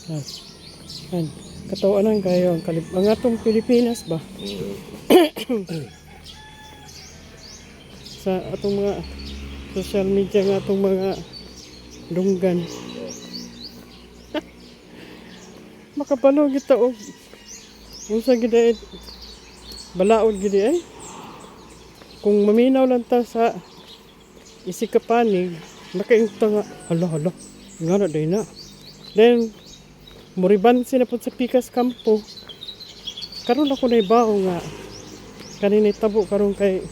Yan. Katawanan kayo ang atong Pilipinas ba? Sa atong mga social media nga atong mga dunggan. Makapalo kita og unsa gid ay balaod gid ay. Kung maminaw lang ta sa isikapanig, nakainta nga hala nga na day na. Then muriban sila po sa Pikas Campo. Karon ako na ibaw nga kanina tabo karon kay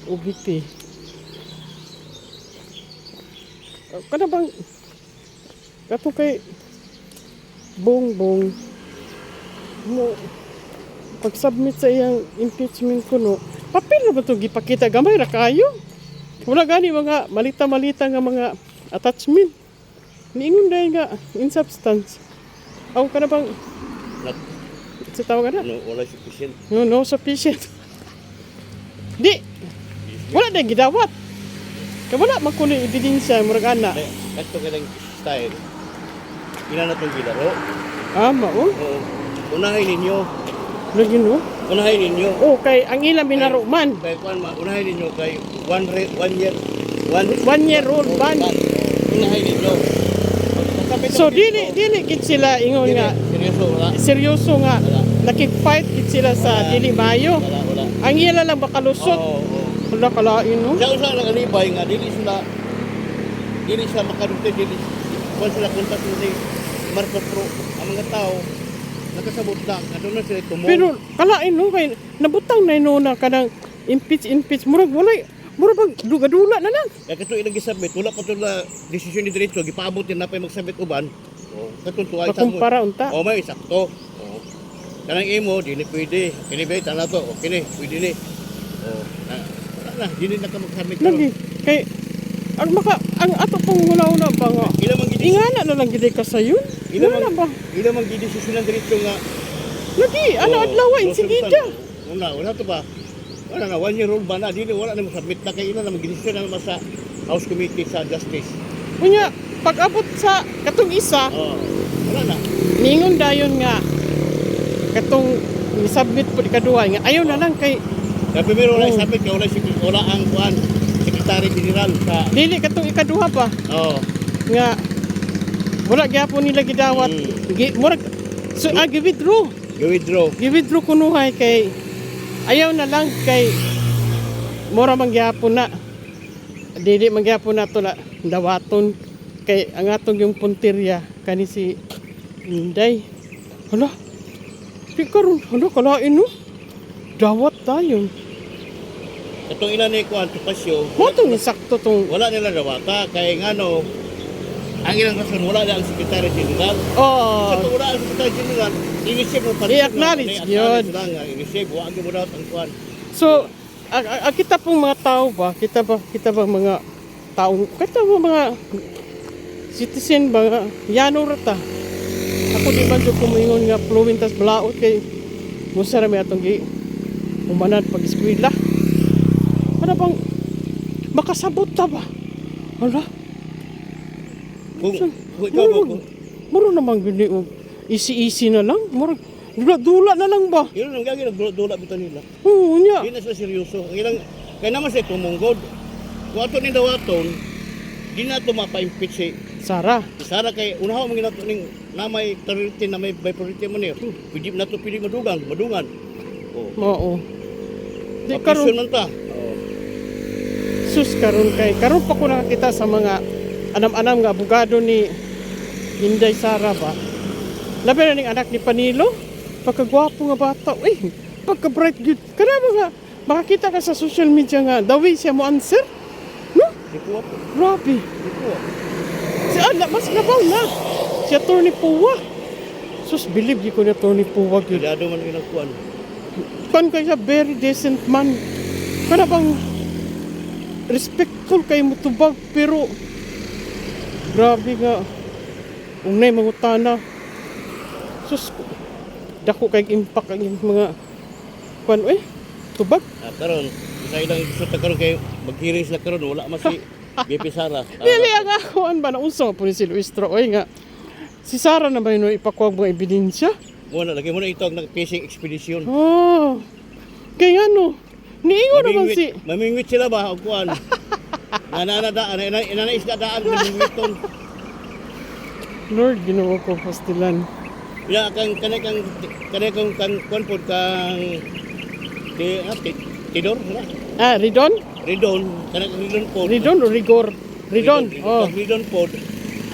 Ugiti. Kada bang kato kay Bongbong mo pag-submit sa iyang impeachment kuno, papel na ba ito gipakita gamay ra kayo? Wala gani mga malita-malita nga mga attachment. Niingon dahil nga in substance. Aw ka na bang sa tawag na? No, wala sufficient. No sufficient. Di. Wala na gidawat. Kaya wala man kuno ebidensya murag ana. Kasto ka ng style. Ina na itong gilaro. Mao. Oo. Unahin ninyo. Lagi no? Unahin ninyo. Oh, kay ang ilang binaro man. Kay kuan ma, unahin ninyo kay one year. 1 year old ban. Unahin ninyo. So dili gid sila ingon nga Seryoso wala. seryoso nga nakik-fight gid sila sa dili mayo. Wala. Ang ila lang bakalusot. Oo. Wala kalain no. Sa usa lang alibay nga dili sila makadugtay dili. Kung sila kontak ni Marcos Pro, ang mga tao nakasabot lang. Adto na sila tumong. Pero kalain no kay nabutang na inuna kanang impeach murag bang duga-dula na lang. Kaya kato ilang gisabit, wala pa ito na desisyon ni Diretso, gipaabot din na pa magsabit uban. Katuntuan sa mo. Makumpara unta. O may sakto. Kanang imo, di ni pwede. Kini ba, tala to. O kini, pwede ni. Wala na, di ni na ka magsabit. Lagi kay ang ato pong una ba nga. Ilang mang gidesisyon. Ingana na lang gid ka sayon. Ilang Wala ba? mang gidesisyon ng Diretso nga. Lagi adlaw insigida. Wala to ba? Wala na, 1 year old ba na? Dili, wala na masabit na kayo na mag-desisyon na naman sa House Committee sa Justice. Kunya pag-abot sa katong isa, Wala na. ningon dayon nga katong ni-submit po ikaduha nga ayaw na lang kay Kaya primero wala isabit, kaya wala ang kuan, Secretary General sa... dili katong ikaduha pa nga wala gyapon nila gidawat. Murag so gi-withdraw. Gi-withdraw kunuhay kay ayaw na lang kay mura mangyapon na. Dili mangyapon na to na dawaton kay ang atong yung puntirya kani si Inday. Hala. Di karon kalain no. Dawat tayo. Itong ilan ni kuan Tupasyo. Mo tong sakto tong Wala nila dawata kay ngano ang ilang rason wala na ang Secretary General. Sa wala ang Secretary General, i-receive mo pa. I-acknowledge yun. I-receive, wag mo daw ang kuan. So, kita pong mga tao ba, kita ba mga tao, kita ba mga citizen ba, yano rata. Ako di man doon kumingon nga fluent tas blaot kay musa na may atong gi umanad pag-eskwela. Para bang makasabot ta ba? Hala? Muro naman gini easy na lang. Muro dula na lang ba? Yun ang gagawin, nagdula bito nila. Oo niya. Hindi na sila seryoso. Ang ilang, kaya naman sila tumunggod. Kung ato ni dawaton, di na ito mapa-impeach si Sara. Sara kay unahaw mga nato ning na may priority na may by priority mo niya. Pwede na ito pwede madungan. Oo. Di Karon karon man ta. sus karon pa ko nakakita sa mga anam-anam nga abogado ni Inday Sara ba. Labi na ning anak ni Panilo. Pagkagwapo nga bata. Pagka-bright good. Karama nga. Makakita ka sa social media nga. Dawi siya mo answer. No? Di ko ako. Grabe. Si Ana, mas nabaw na. Si Atty. Puwa. Sus, believe di ko ni Atty. Puwa. Kidado man ginagkuan. Kan kaya very decent man. Kana bang respectful kay mutubag pero grabe nga. Unay mangutana. Sus, dako kay impact ang mga tubag. Karon, sa ilang gusto ta karon kay mag-hearing sila karon wala man si BP Sara. Dili ang ako an ba na uso po ni si Luistro oy nga. Si Sara na ba yun ipakuha mga ebidensya? Muna lagi mo na ito ang fishing expedition. Oh. Kaya ano, niingon naman si... Mamingwit sila ba og kuan? Nananaisda daan mamingwiton. Lord, Ginoo ko pastilan. Ya kang kuan pod kang Tidor na. Ridon? Ridon, kanang Ridon pod. Ridon o Rigor? Ridon. Oh. Ridon pod.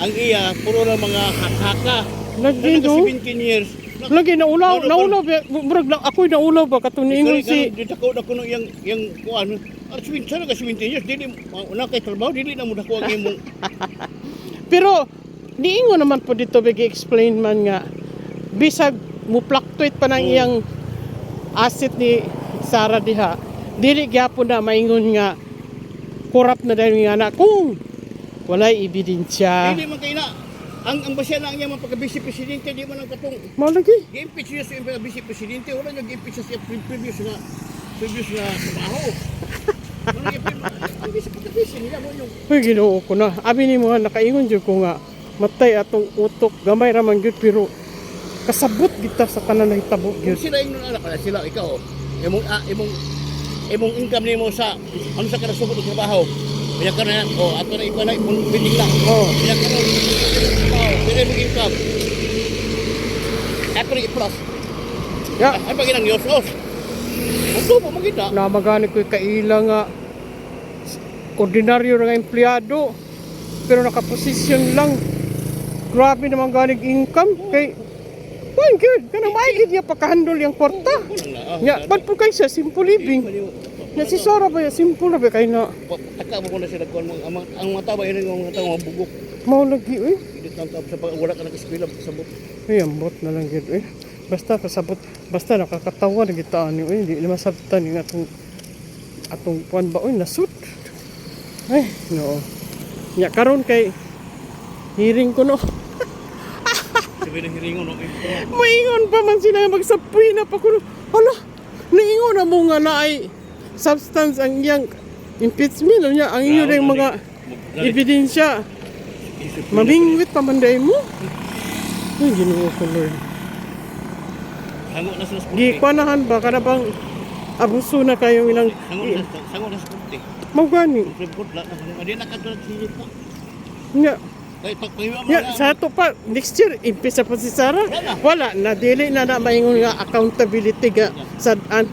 Ang iya puro lang mga haka. Lagi do. 17 years. Lagi naulaw ba? Murag na ako'y naulaw ba katong niingon si... Dito ko no yang kuan. Arswin sana ka 17 years dili una kay trabaho dili na mo dako ang imong. Pero niingon naman po dito bigi explain man nga bisag mo fluctuate pa ng iyang asset ni Sara diha. Dili gyapon na maingon nga corrupt na dahil nga na kung walay ebidensya. Dili man kay na ang basya na ang iyang pagka-vice presidente di man ang katong Malagi. gi-impeach niya sa vice presidente wala niya gi-impeach sa previous na trabaho. Ang vice presidente nila mo yung Uy, Ginoo ko na. Abi ni mo nakaingon jud ko nga matay atong utok gamay ra man gyud pero kasabot kita sa tanan na hitabo gyud. sila yung anak na sila ikaw imong income nimo sa ano sa kanasugod ng trabaho. Kaya ka na ato na iba na imong bidding lang. Oh. Kaya ka na pero imong income. Ato rin i-plus. Ya, Ay pag inang yos-yos. Ano po magita? na magani ko kaila nga ordinaryo nga empleyado pero nakaposisyon lang. Grabe naman ganig income kay fine good. Kanang maigid niya pagkahandol yung kwarta. Nya, bad po kayo sa simple living. Na si Sara ba ya simple na ba kayo na Taka mo na sila kuan ang mata ba yun ang mata mga bugok. mao lagi eh. Hindi tangkap sa pag wala ka nag-eskwela sabot. Ay, ambot na lang gid eh. Basta kasabot, basta nakakatawa na kita ani eh. Hindi na masabtan yung atong kuan ba oy nasud. Ay, no. Nya karon kay hearing ko no. Sabi ng hiringon no. Moingon pa man sila magsapuy na pa kuno. Hala, niingon na mo nga naay substance ang iyang impeachment niya ang inyo ring mga ebidensya. Mamingwit pa man day mo. Ay, Ginoo ko Lord. Sango na sa sporte. Gikwanahan ba kada bang abuso na kayong ilang Sango na sa sporte. mau gani. Report lang na di nakatulad siya pa. Nya, Kay pagpahiwa mo nya sa ato pa next year impisa pa si Sara. Wala na dili na na maingon nga accountability ga sad-an.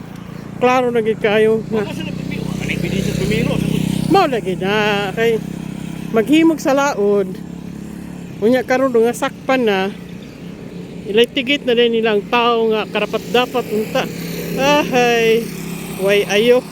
Klaro na gid kayo nga Kasi nagpipilo. Ano yung sa pumiro? mao lagi na kay maghimog sa laod. Unya karon nga sakpan na ilay tigit na din nilang tao nga karapat dapat unta. Ahay, way ayo.